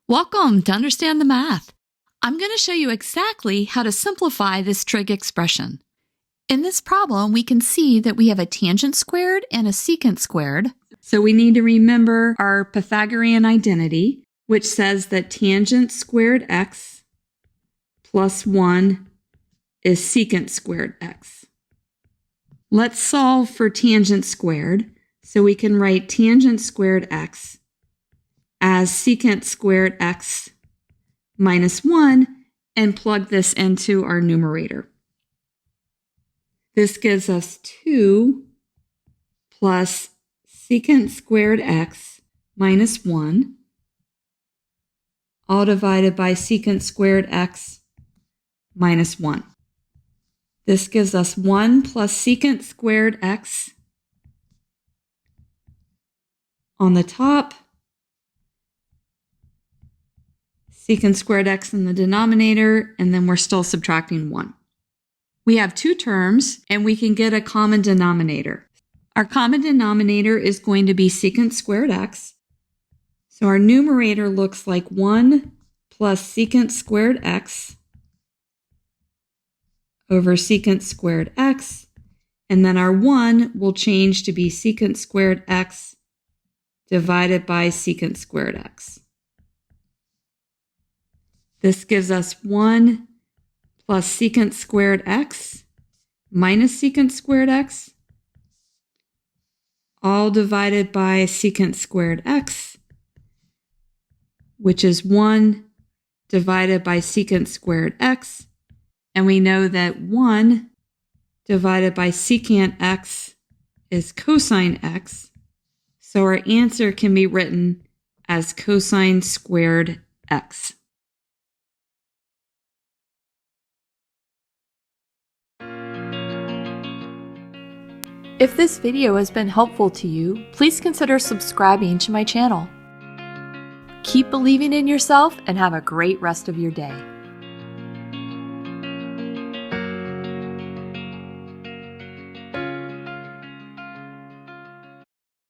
Welcome to Understand the Math. I'm going to show you exactly how to simplify this trig expression. In this problem, we can see that we have a tangent squared and a secant squared. So we need to remember our Pythagorean identity, which says that tangent squared x plus 1 is secant squared x. Let's solve for tangent squared. So we can write tangent squared x as secant squared x minus 1 and plug this into our numerator. This gives us 2 plus secant squared x minus 1, all divided by secant squared x minus 1. This gives us 1 plus secant squared x on the top, secant squared x in the denominator, and then we're still subtracting 1. We have two terms, and we can get a common denominator. Our common denominator is going to be secant squared x. So our numerator looks like 1 plus secant squared x over secant squared x, and then our 1 will change to be secant squared x divided by secant squared x. This gives us 1 plus secant squared x minus secant squared x, all divided by secant squared x, which is 1 divided by secant squared x. And we know that 1 divided by secant x is cosine x. So our answer can be written as cosine squared x. If this video has been helpful to you, please consider subscribing to my channel. Keep believing in yourself and have a great rest of your day.